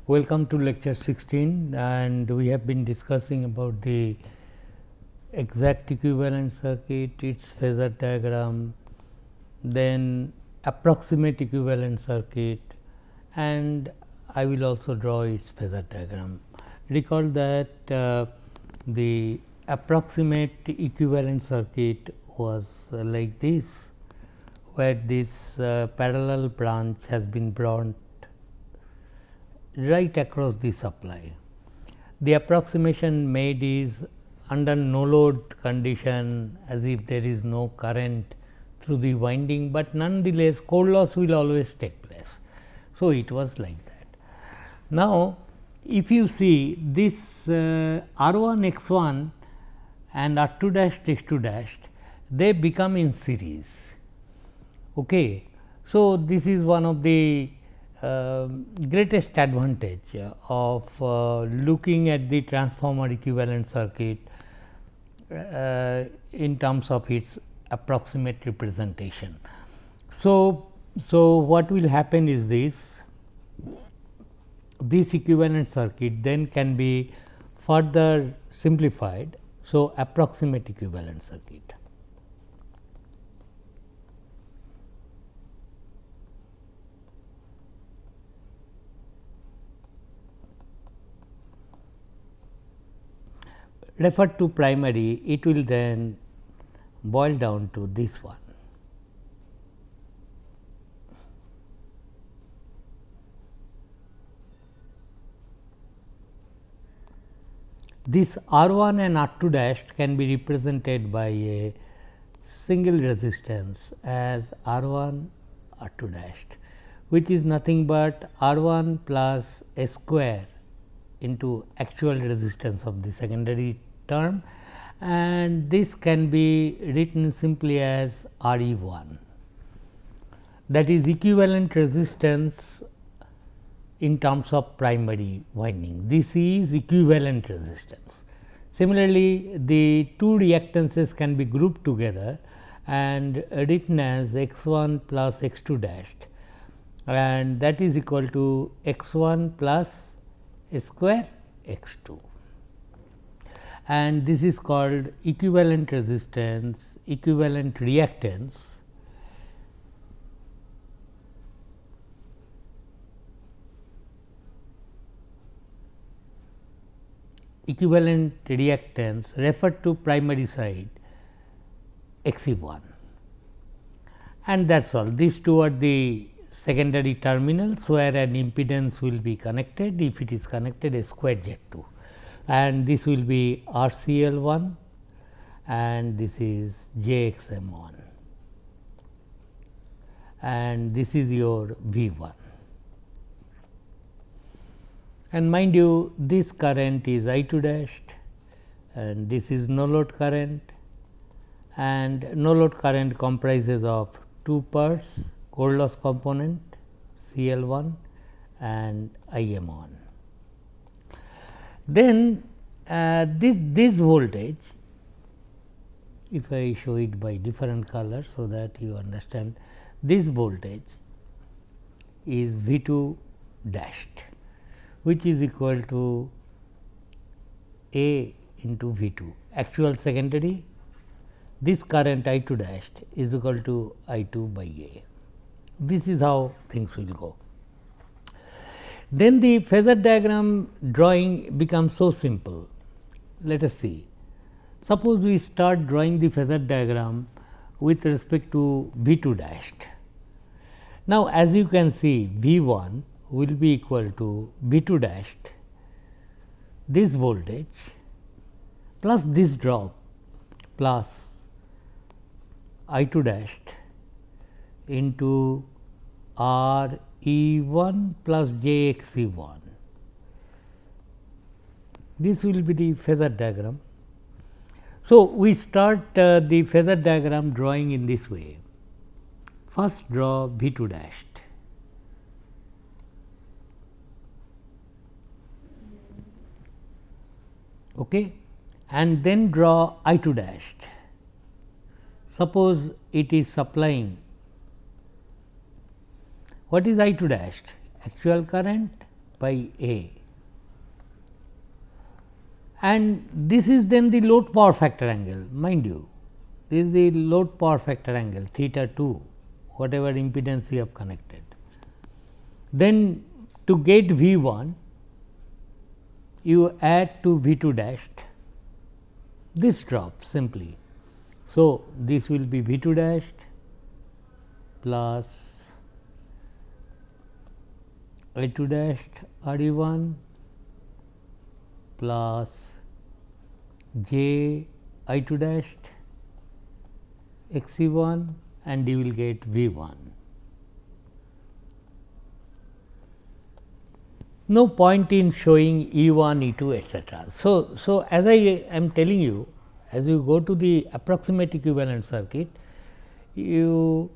Welcome to lecture 16, and we have been discussing about the exact equivalent circuit, its phasor diagram, then approximate equivalent circuit, and I will also draw its phasor diagram. Recall that the approximate equivalent circuit was like this, where this parallel branch has been brought right across the supply. The approximation made is under no load condition, as if there is no current through the winding, but nonetheless core loss will always take place. So, it was like that. Now, if you see this R 1 x 1 and R 2 dash x 2 dash, they become in series. Okay. So, this is one of the greatest advantage of looking at the transformer equivalent circuit in terms of its approximate representation. So, what will happen is this equivalent circuit then can be further simplified. So, approximate equivalent circuit. Referred to primary, it will then boil down to this one. This R 1 and R 2 dash can be represented by a single resistance as R 1 R 2 dash, which is nothing but R 1 plus a square into actual resistance of the secondary term, and this can be written simply as R E 1, that is equivalent resistance in terms of primary winding. This is equivalent resistance. Similarly, the two reactances can be grouped together and written as x 1 plus x 2 dash, and that is equal to x 1 plus a square x 2, and this is called equivalent resistance, equivalent reactance, referred to primary side x E 1, and that is all. These two are the secondary terminals where an impedance will be connected, if it is connected a square Z 2, and this will be R C L 1 and this is J X M 1, and this is your V 1. And mind you, this current is I 2 dash and this is no load current, and no load current comprises of two parts, core loss component C L 1 and I M 1. Then this voltage, if I show it by different colors so that you understand, this voltage is V 2 dashed, which is equal to A into V 2 actual secondary. This current I 2 dashed is equal to I 2 by A. This is how things will go. Then the phasor diagram drawing becomes so simple. Let us see. Suppose we start drawing the phasor diagram with respect to V 2 dashed. Now, as you can see, V 1 will be equal to V 2 dashed, this voltage plus this drop plus I 2 dashed into R E 1 plus J X E 1. This will be the phasor diagram. So, we start the phasor diagram drawing in this way. First draw V 2 dashed, okay, and then draw I 2 dashed. Suppose it is supplying, what is I 2 dashed? Actual current by A, and this is then the load power factor angle, mind you, this is the load power factor angle theta 2, whatever impedance you have connected. Then to get V 1, you add to V 2 dashed, this drops simply. So, this will be V 2 dashed plus I 2 dashed R E 1 plus J I 2 dashed X E 1, and you will get V 1. No point in showing E 1, E 2, etc. So, as I am telling you, as you go to the approximate equivalent circuit, you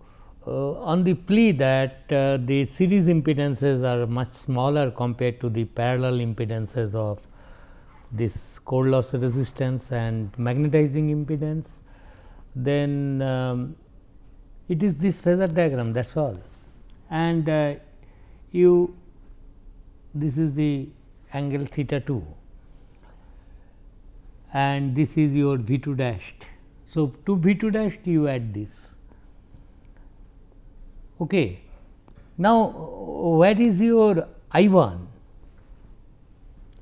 on the plea that the series impedances are much smaller compared to the parallel impedances of this core loss resistance and magnetizing impedance, then it is this phasor diagram, that is all. And you, this is the angle theta 2, and this is your V 2 dashed. So, to V 2 dashed you add this. Okay. Now, where is your I 1?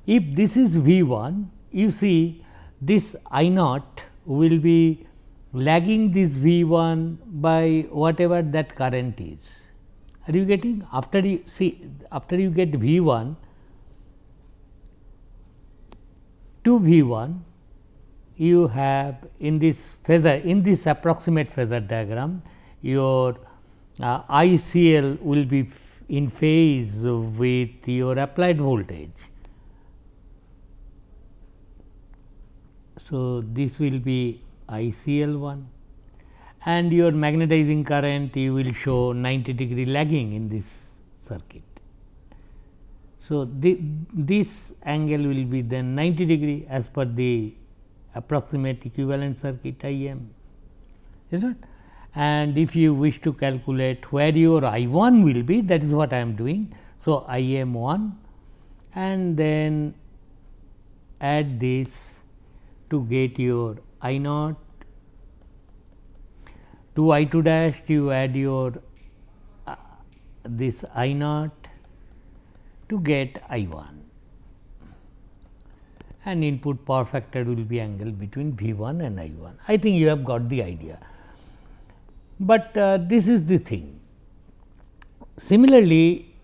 If this is V 1, you see this I naught will be lagging this V 1 by whatever that current is. Are you getting? After you see, after you get V 1 to V 1, you have in this phasor, in this approximate phasor diagram, your ICL will be in phase with your applied voltage. So, this will be ICL 1, and your magnetizing current you will show 90 degree lagging in this circuit. So, this angle will be then 90 degree as per the approximate equivalent circuit I m, is not. And if you wish to calculate where your I 1 will be, that is what I am doing. So, I m 1, and then add this to get your I naught. To I 2 dash you add your this I naught to get I 1, and input power factor will be angle between V 1 and I 1. I think you have got the idea, but this is the thing. Similarly,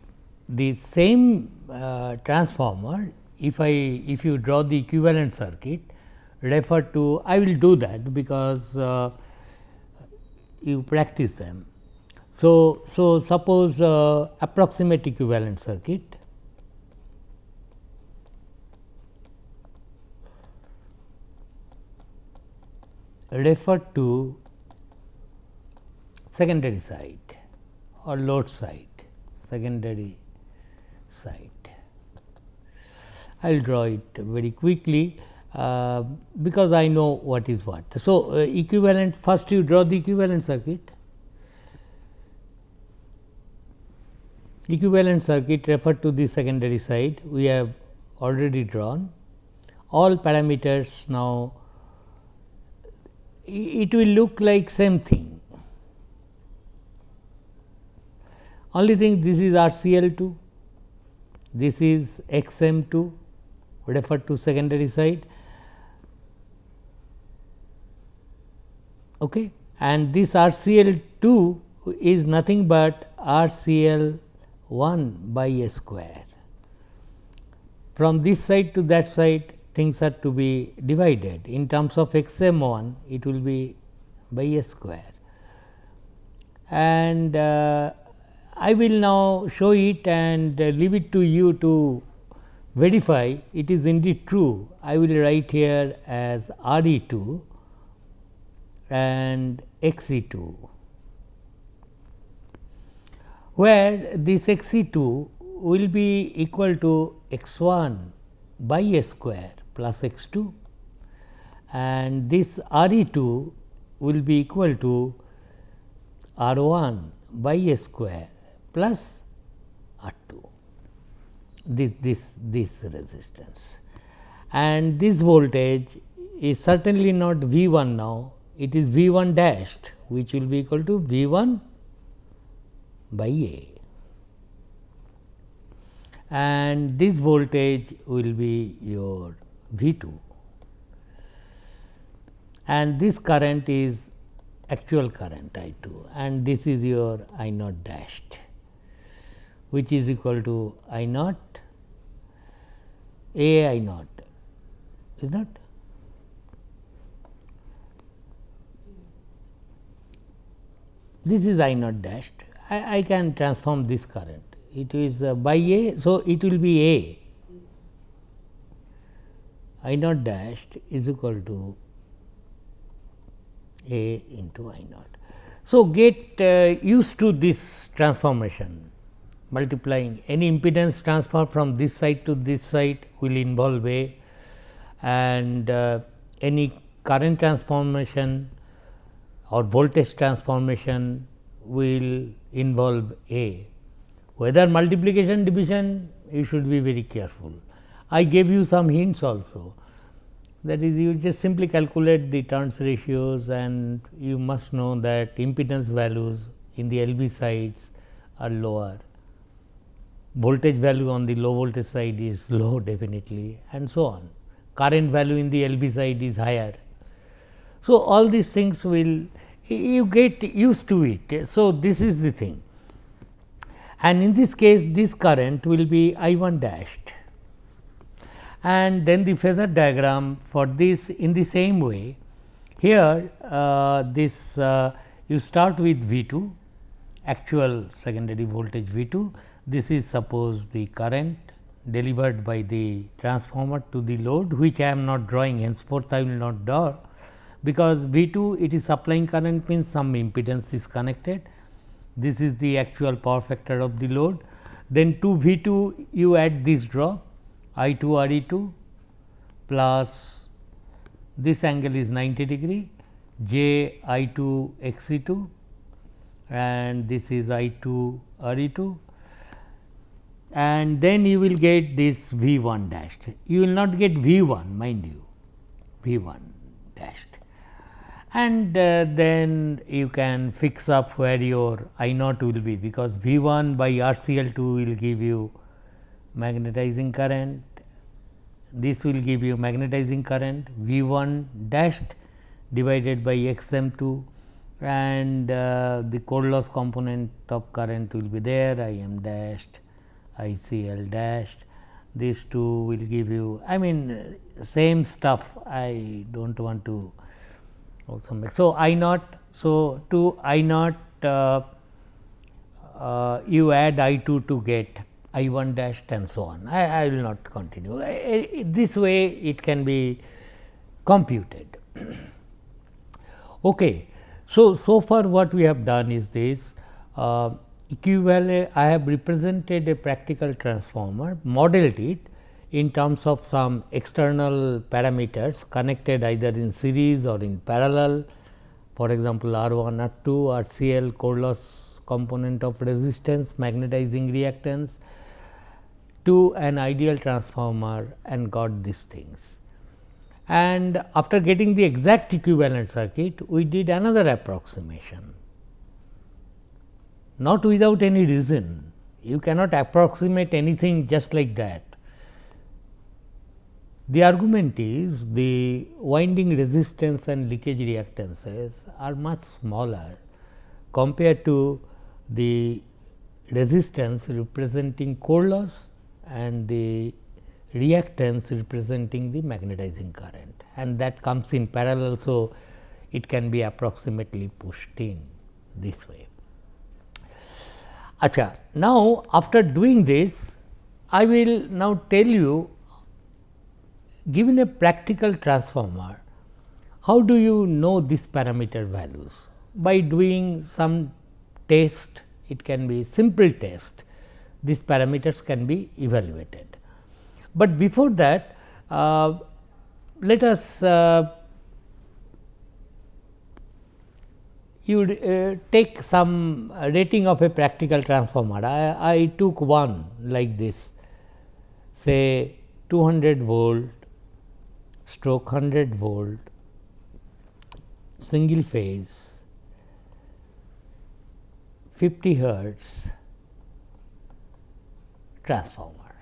the same transformer, if you draw the equivalent circuit, refer to, I will do that because you practice them. So, suppose approximate equivalent circuit, refer to secondary side or load side, secondary side. I will draw it very quickly because I know what is what. So, equivalent, first you draw the equivalent circuit. Equivalent circuit, refer to the secondary side, we have already drawn all parameters. Now, it will look like same thing, only thing this is RCL2, this is XM2, refer to secondary side, okay. And this RCL2 is nothing but RCL 1 by A square. From this side to that side, things are to be divided. In terms of XM 1, it will be by A square, and I will now show it and leave it to you to verify it is indeed true. I will write here as R E 2 and X E 2, where this X E 2 will be equal to x 1 by A square plus x 2, and this R E 2 will be equal to R 1 by A square plus R 2. this resistance, and this voltage is certainly not V 1 now, it is V 1 dashed, which will be equal to V 1 by A, and this voltage will be your V 2, and this current is actual current I 2, and this is your I naught dashed, which is equal to I naught A I naught, is not. This is I naught dashed. I can transform this current. It is by A, so it will be A. I naught dashed is equal to A into I naught. So, get used to this transformation. Multiplying any impedance transfer from this side to this side will involve A, and any current transformation or voltage transformation will involve A. Whether multiplication division, you should be very careful. I gave you some hints also, that is, you just simply calculate the turns ratios, and you must know that impedance values in the LV sides are lower, voltage value on the low voltage side is low definitely, and so on. Current value in the LV side is higher. So, all these things will, you get used to it. So, this is the thing, and in this case this current will be I 1 dashed, and then the phasor diagram for this in the same way. Here you start with V 2, actual secondary voltage V 2. This is suppose the current delivered by the transformer to the load, which I am not drawing, henceforth I will not draw, because V 2 it is supplying current, means some impedance is connected. This is the actual power factor of the load. Then to V 2 you add this drop I 2 R E 2 plus this angle is 90 degree J I 2 X E 2, and this is I 2 R E 2, and then you will get this V 1 dashed. You will not get V 1, mind you, V 1 dashed, and then you can fix up where your I naught will be, because V 1 by R C L 2 will give you magnetizing current, this will give you magnetizing current V 1 dashed divided by X M 2, and the core loss component of current will be there, I M dashed, I C L dashed. These two will give you, I mean same stuff, I do not want to also make. So, I naught, so to I naught you add I 2 to get I 1 dashed and so on. I will not continue. This way it can be computed. Okay. So far what we have done is this, equivalent, I have represented a practical transformer, modeled it in terms of some external parameters connected either in series or in parallel, for example, R 1, R 2, R C L, core loss component of resistance, magnetizing reactance, to an ideal transformer, and got these things. And after getting the exact equivalent circuit, we did another approximation, not without any reason. You cannot approximate anything just like that. The argument is the winding resistance and leakage reactances are much smaller compared to the resistance representing core loss and the reactance representing the magnetizing current, and that comes in parallel. So, it can be approximately pushed in this way. Acha, now after doing this, I will now tell you, given a practical transformer, how do you know these parameter values? By doing some test, it can be simple test, these parameters can be evaluated. But before that, let us take some rating of a practical transformer. I took one like this, say 200 volt stroke 100 volt single phase 50 hertz transformer,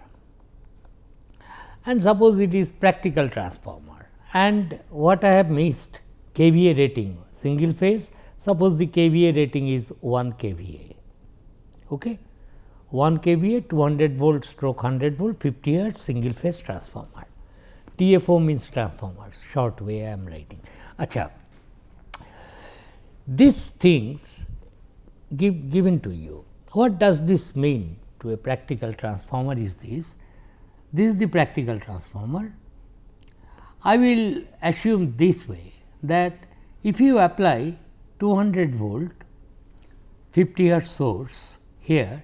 and suppose it is practical transformer, and what I have missed kVA rating single phase, suppose the kVA rating is 1 kVA, okay. 1 kVA 200 volt stroke 100 volt 50 hertz single phase transformer. TFO means transformer, short way I am writing. Acha, these things given to you. What does this mean to a practical transformer is this? This is the practical transformer. I will assume this way, that if you apply 200 volt 50 hertz source here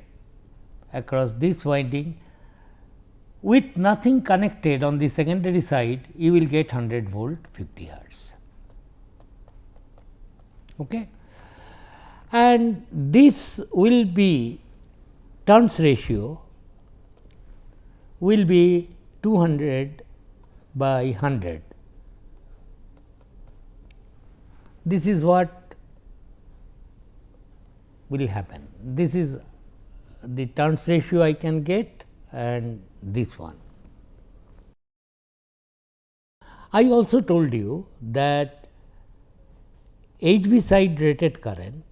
across this winding with nothing connected on the secondary side, you will get 100 volt 50 hertz. Okay. And this will be turns ratio will be 200 by 100. This is what will happen. This is the turns ratio I can get, and this one. I also told you that HV side rated current,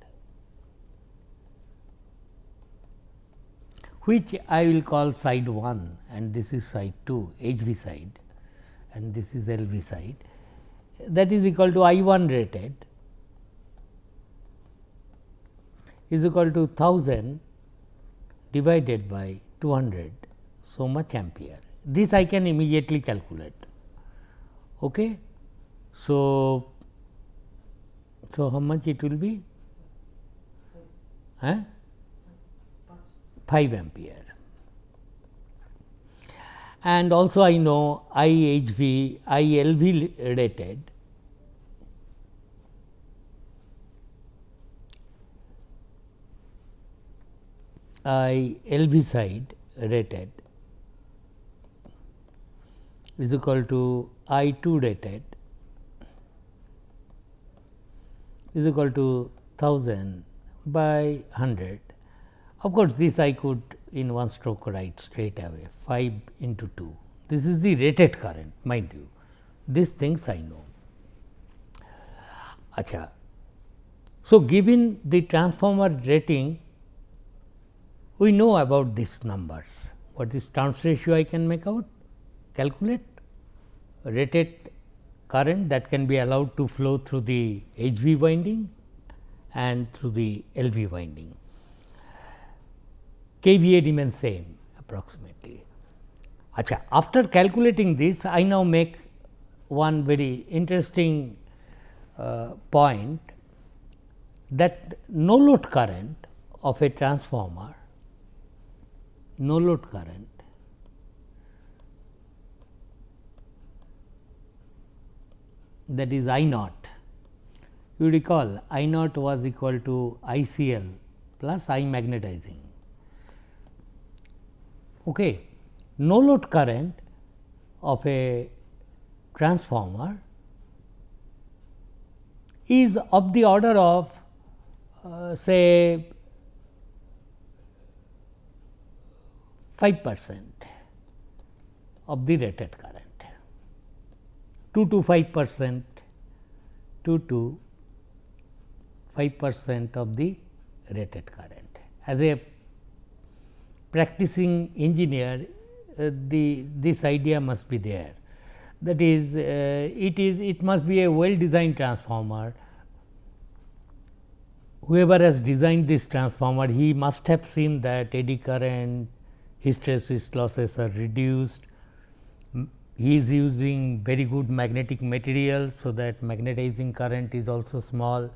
which I will call side 1 and this is side 2 HV side and this is LV side, that is equal to I 1 rated is equal to 1000 divided by 200, so much ampere. This I can immediately calculate. Okay. So how much it will be? 5 ampere. And also I know IHV, ILV rated ILV side rated is equal to I 2 rated is equal to 1000 by 100. Of course, this I could in one stroke write straight away 5 into 2. This is the rated current, mind you. These things I know. Acha. So, given the transformer rating, we know about these numbers. What is turns ratio I can make out? Calculate rated current that can be allowed to flow through the HV winding and through the LV winding. kVA remains same approximately. Acha, after calculating this, I now make one very interesting point, that no load current of a transformer, no load current that is I naught. You recall I naught was equal to ICL plus I magnetizing. Okay. No load current of a transformer is of the order of say 5% of the rated current, 2 to 5%, 2 to 5% of the rated current. As a practicing engineer, this idea must be there. That is, it must be a well designed transformer. Whoever has designed this transformer, he must have seen that eddy current, hysteresis losses are reduced. He is using very good magnetic material, so that magnetizing current is also small,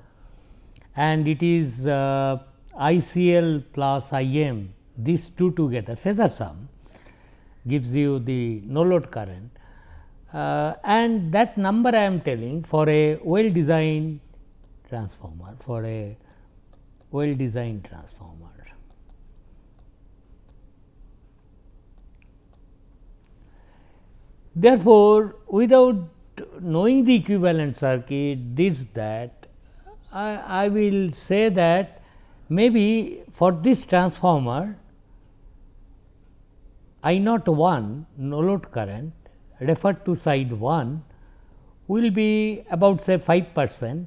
and it is ICL plus IM, these two together, phasor sum gives you the no load current, and that number I am telling for a well designed transformer, for a well designed transformer. Therefore, without knowing the equivalent circuit, this that I will say that maybe for this transformer I naught 1 no load current referred to side 1 will be about say 5%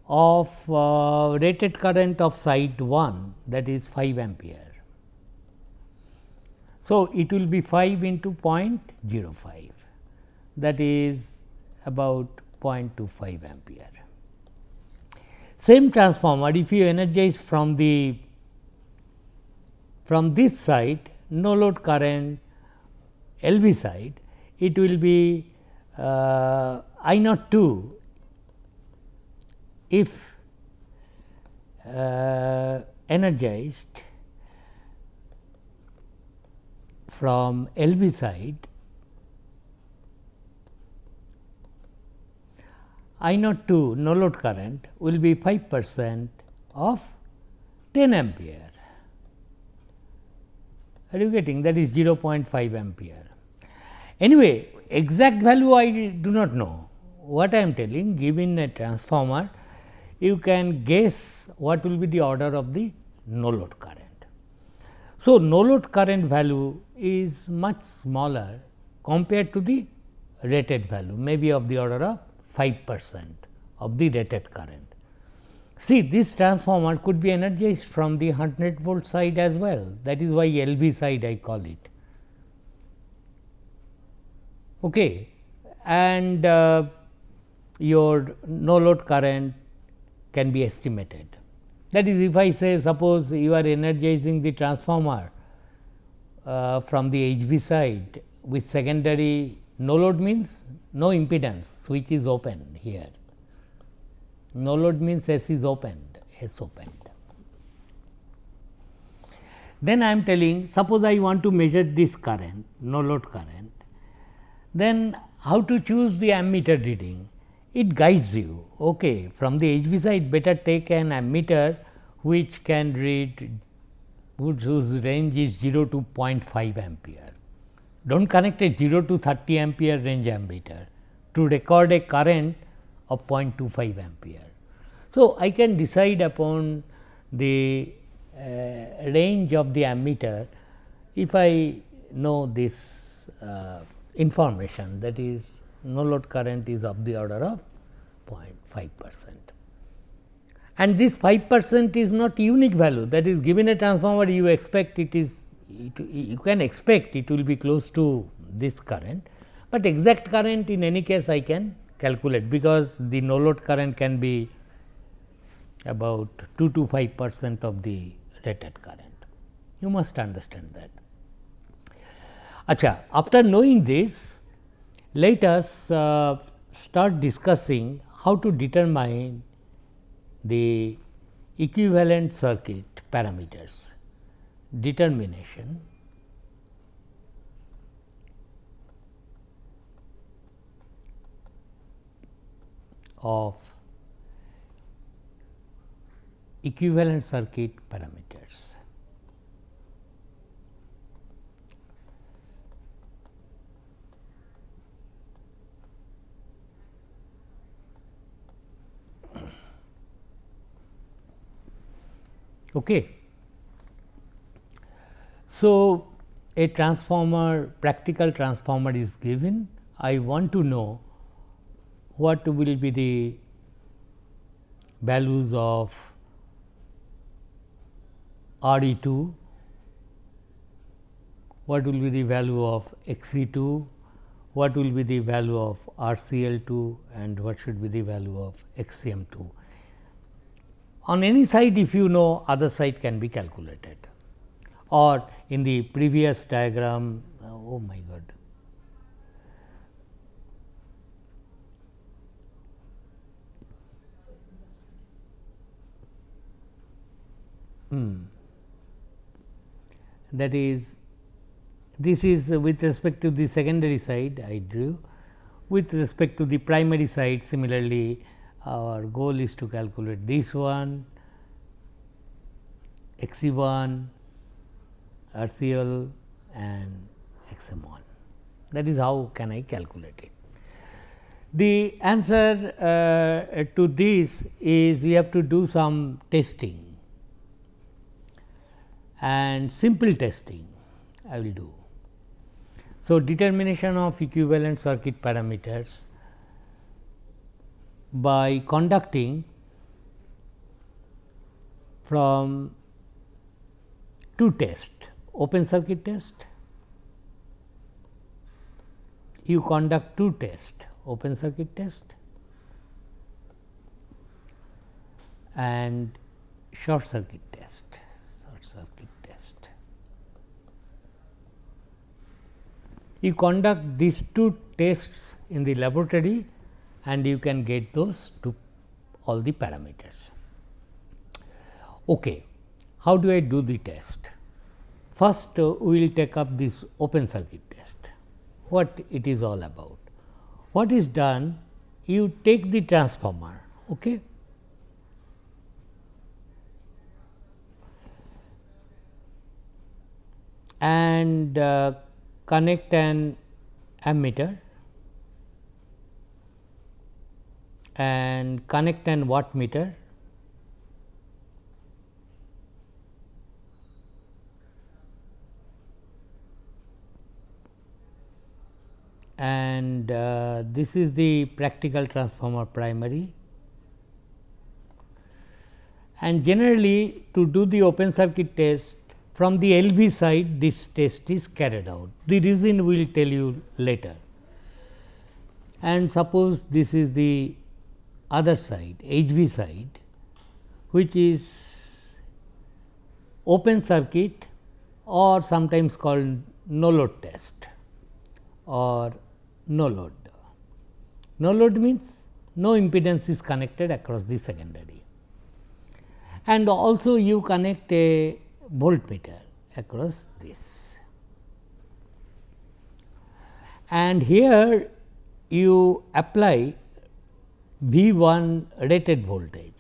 of rated current of side 1, that is 5 ampere. So, it will be 5 into 0.05, that is about 0.25 ampere. Same transformer, if you energize from this side no load current LV side, it will be I naught 2 if energized from LV side, I naught 2 no load current will be 5% of 10 ampere. Are you getting? That is 0.5 ampere. Anyway, exact value I do not know. What I am telling, given a transformer, you can guess what will be the order of the no load current. So, no load current value is much smaller compared to the rated value, maybe of the order of 5% of the rated current. See, this transformer could be energized from the 100 volt side as well, that is why LV side I call it. Okay. And your no load current can be estimated. That is, if I say suppose you are energizing the transformer from the HV side with secondary no load means no impedance, switch is open here. No load means S is opened, S opened. Then I am telling, suppose I want to measure this current, no load current, then how to choose the ammeter reading? It guides you. Okay, from the HV side, better take an ammeter which can read, whose range is 0 to 0.5 ampere. Do not connect a 0 to 30 ampere range ammeter to record a current of 0.25 ampere. So, I can decide upon the range of the ammeter if I know this information, that is no load current is of the order of 0.5%. And this 5% is not unique value, that is given a transformer you expect it is, you can expect it will be close to this current, but exact current in any case I can calculate, because the no load current can be about 2 to 5% of the rated current. You must understand that. Acha, after knowing this, let us start discussing how to determine the equivalent circuit parameters. Determination of equivalent circuit parameters. Okay. So, a transformer, practical transformer is given. I want to know what will be the values of RE2, what will be the value of XE2, what will be the value of RCL2, and what should be the value of XCM2. On any side, if you know, other side can be calculated, or in the previous diagram, oh my god. That is, this is with respect to the secondary side I drew. With respect to the primary side, similarly, our goal is to calculate this one, XE1, RCL and Xm1. That is how can I calculate it. The answer to this is we have to do some testing, and simple testing I will do. So, determination of equivalent circuit parameters by conducting from two tests, open circuit test, you conduct two tests, open circuit test and short circuit test, You conduct these two tests in the laboratory and you can get those to all the parameters. Okay. How do I do the test? First, we will take up this open circuit test, what it is all about. What is done? You take the transformer, okay, and connect an ammeter and connect an wattmeter and this is the practical transformer primary, and generally to do the open circuit test from the LV side this test is carried out. The reason we will tell you later. And suppose this is the other side, HV side, which is open circuit or sometimes called no load test or no load. No load means no impedance is connected across the secondary, and also you connect a voltmeter across this, and here you apply V1 rated voltage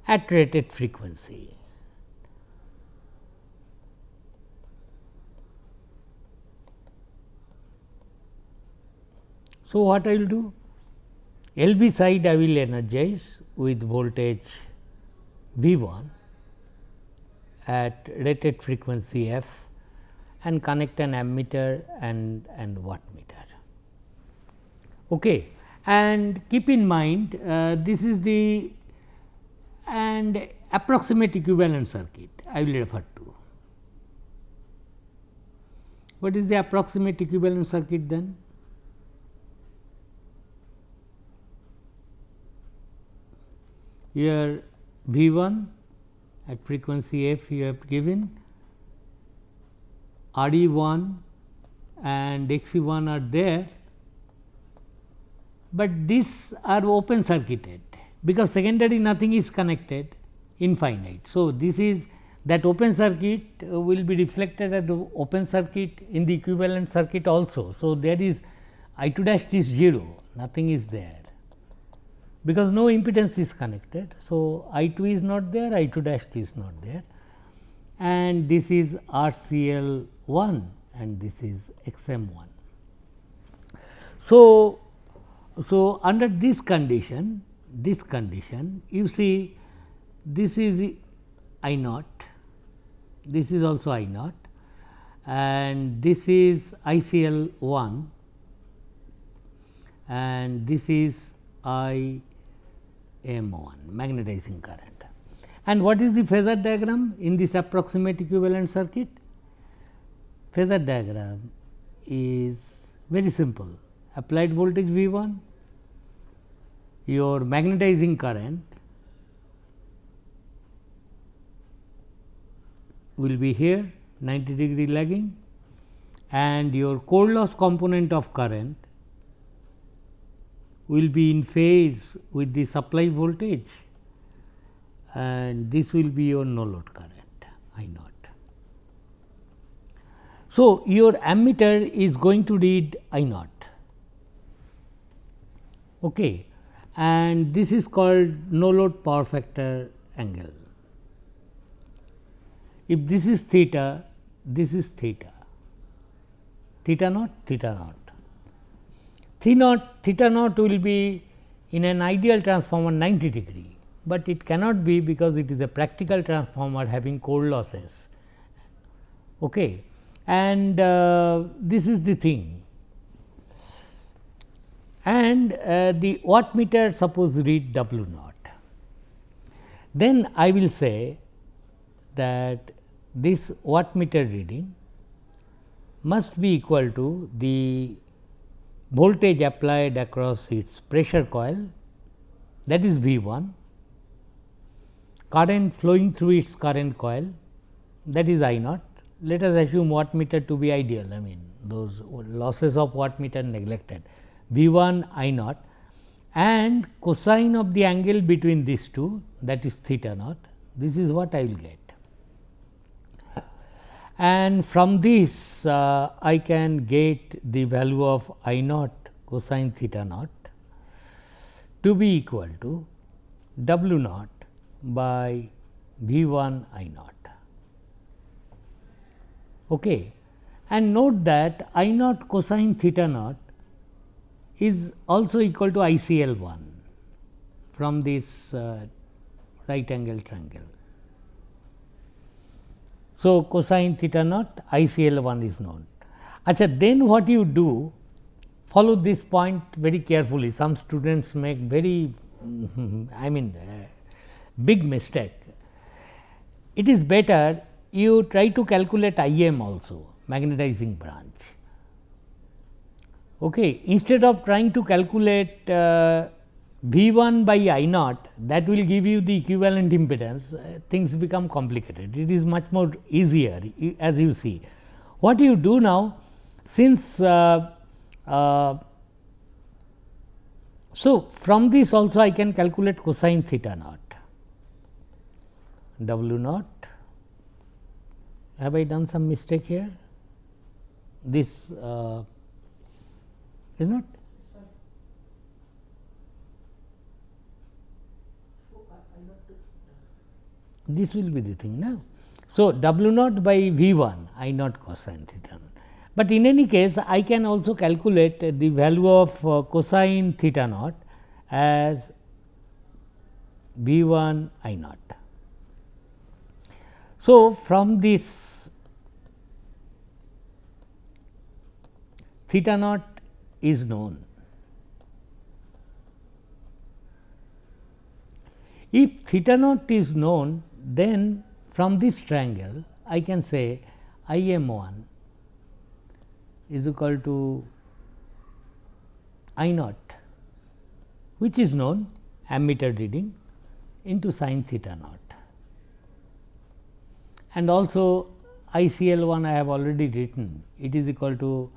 at rated frequency. So, what I will do? LV side I will energize with voltage V1 at rated frequency F and connect an ammeter and wattmeter. Okay. And keep in mind this is the and approximate equivalent circuit I will refer to. What is the approximate equivalent circuit then? Here V1 at frequency F you have given, RE1 and XE1 are there, but these are open circuited because secondary nothing is connected, infinite. So, this is that open circuit will be reflected at the open circuit in the equivalent circuit also. So, there is I2 dash is 0, nothing is there because no impedance is connected. So, I2 is not there, I2 dash is not there, and this is RCL1 and this is XM1. So, under this condition you see this is I naught, this is also I naught, and this is ICL1 and this is IM1 magnetizing current. And what is the phasor diagram in this approximate equivalent circuit? Phasor diagram is very simple. Applied voltage V1, your magnetizing current will be here 90 degree lagging, and your core loss component of current will be in phase with the supply voltage, and this will be your no load current I naught. So, your ammeter is going to read I naught, okay, and this is called no load power factor angle. if this is theta, this is theta, theta naught, theta naught. Theta naught will be in an ideal transformer 90 degree, but it cannot be because it is a practical transformer having core losses. Okay. And this is the thing, and the wattmeter suppose read W naught. Then I will say that this wattmeter reading must be equal to the voltage applied across its pressure coil, that is V 1, current flowing through its current coil, that is I naught. Let us assume wattmeter to be ideal, I mean those losses of wattmeter neglected, V 1 I naught, and cosine of the angle between these two, that is theta naught. This is what I will get. And from this I can get the value of I naught cosine theta naught to be equal to W naught by V 1 I naught. Okay. And note that I naught cosine theta naught is also equal to ICL 1 from this right angle triangle. So, cosine theta naught ICL 1 is known. Achha, then what you do, follow this point very carefully. Some students make very I mean big mistake. It is better you try to calculate IM also, magnetizing branch. Okay. Instead of trying to calculate V 1 by I naught, that will give you the equivalent impedance, things become complicated. It is much more easier, as you see. What you do now, since so from this also I can calculate cosine theta naught, W naught. Have I done some mistake here? This is not. This will be the thing now. So, W naught by V 1 I naught cosine theta naught. But in any case, I can also calculate the value of cosine theta naught as V 1 I naught. So, from this theta naught is known. If theta naught is known, then from this triangle I can say I m 1 is equal to I naught, which is known ammeter reading into sin theta naught, and also ICL 1 I have already written, it is equal to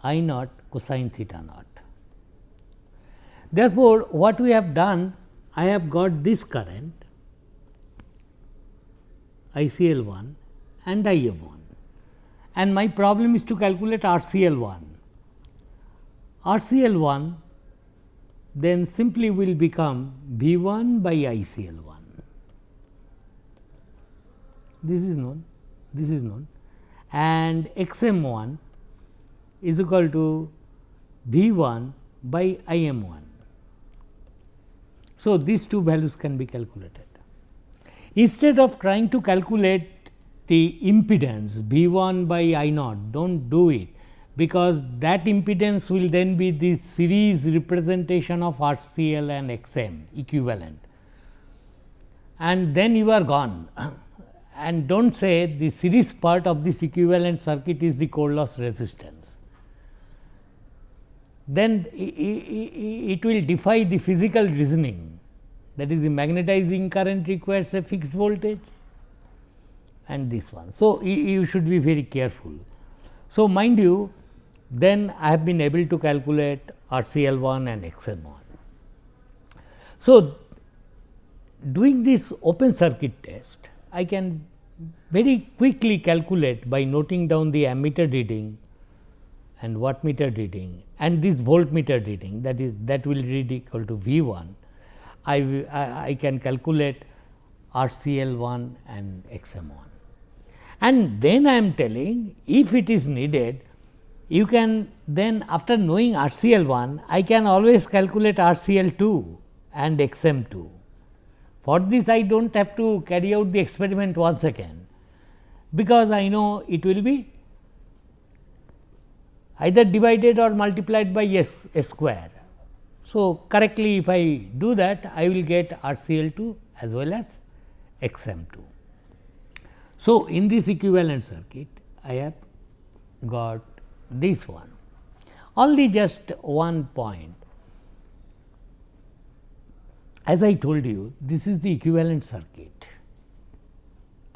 I naught cosine theta naught. Therefore, what we have done, I have got this current ICL 1 and IM 1, and my problem is to calculate RCL 1. RCL 1 then simply will become V 1 by ICL 1. This is known, and XM 1 is equal to V 1 by IM 1. So, these two values can be calculated. Instead of trying to calculate the impedance V 1 by I naught, do not do it, because that impedance will then be the series representation of RCL and XM equivalent, and then you are gone. And do not say the series part of this equivalent circuit is the core loss resistance. Then it will defy the physical reasoning, that is the magnetizing current requires a fixed voltage and this one. So, you should be very careful. So, mind you, then I have been able to calculate RCL 1 and XM 1. So, doing this open circuit test, I can very quickly calculate by noting down the ammeter reading and wattmeter reading and this voltmeter reading, that will read equal to V 1. I can calculate RCL 1 and XM 1. And then I am telling, if it is needed, you can then, after knowing RCL1, I can always calculate RCL2 and XM2. For this, I do not have to carry out the experiment once again, because I know it will be either divided or multiplied by S square. So, correctly if I do that, I will get RCL2 as well as XM2. So, in this equivalent circuit, I have got this one. Only just one point. As I told you, this is the equivalent circuit,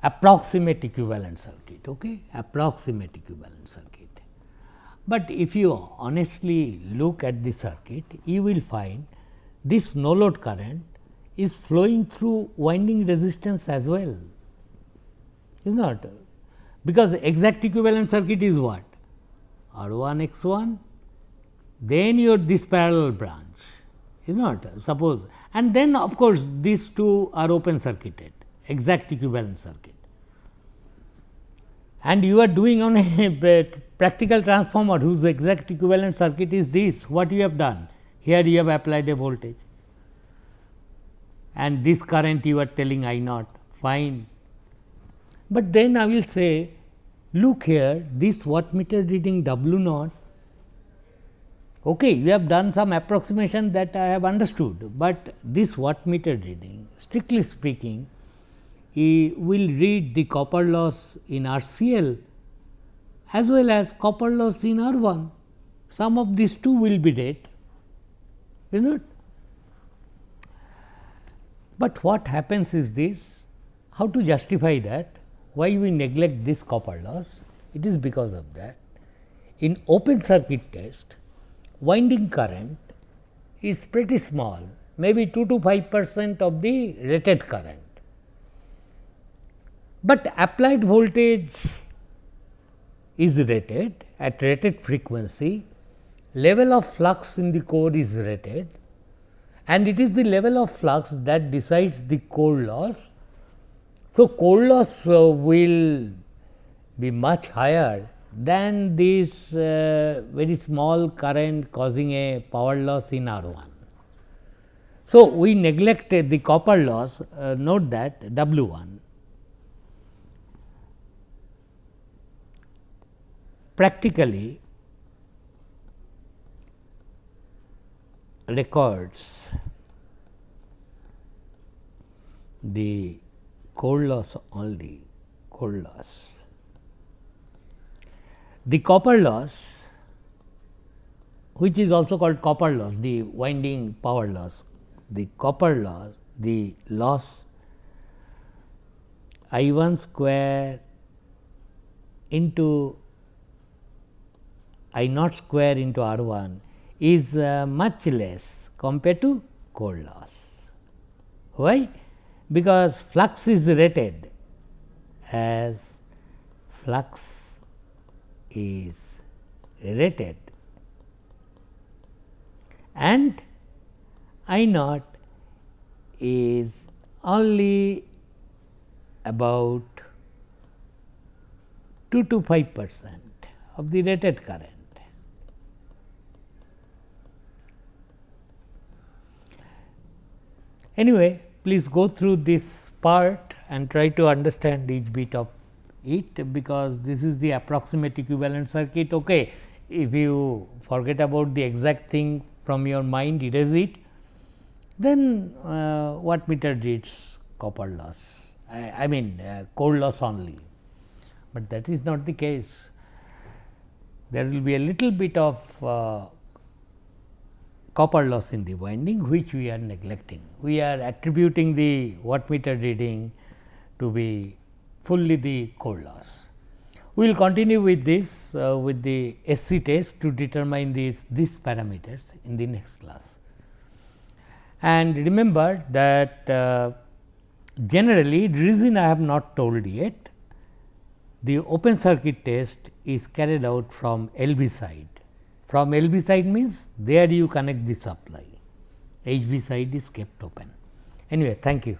approximate equivalent circuit, okay? Approximate equivalent circuit. But if you honestly look at the circuit, you will find this no load current is flowing through winding resistance as well, is not? Because exact equivalent circuit is what? R1 X1, then your this parallel branch, is not? Suppose, and then of course, these two are open circuited, exact equivalent circuit. And you are doing on a practical transformer whose exact equivalent circuit is this. What you have done? Here you have applied a voltage, and this current you are telling I naught, fine. But then I will say, look here, this wattmeter reading W naught, okay, you have done some approximation that I have understood, but this wattmeter reading, strictly speaking, he will read the copper loss in RCL as well as copper loss in R1. Some of these two will be read, is not? But what happens is this, how to justify that, why we neglect this copper loss? It is because of that. In open circuit test, winding current is pretty small, maybe 2 to 5% of the rated current. But applied voltage is rated at rated frequency, level of flux in the core is rated, and it is the level of flux that decides the core loss. So, core loss will be much higher than this very small current causing a power loss in R1. So, we neglected the copper loss, note that W1. Practically records the core loss only, core loss. The copper loss, which is also called copper loss, the winding power loss, the copper loss, the loss I1 square into I naught square into R1 is much less compared to core loss. Why? Because flux is rated as flux is rated and I naught is only about 2 to 5% of the rated current. Anyway, please go through this part and try to understand each bit of it, because this is the approximate equivalent circuit. Okay, if you forget about the exact thing from your mind, erase it, then wattmeter reads copper loss, I mean core loss only, but that is not the case. There will be a little bit of copper loss in the winding, which we are neglecting. We are attributing the wattmeter reading to be fully the core loss. We will continue with this with the SC test to determine these parameters in the next class. And remember that generally, the reason I have not told yet, the open circuit test is carried out from LV side. From LV side means there you connect the supply, HV side is kept open. Anyway, thank you.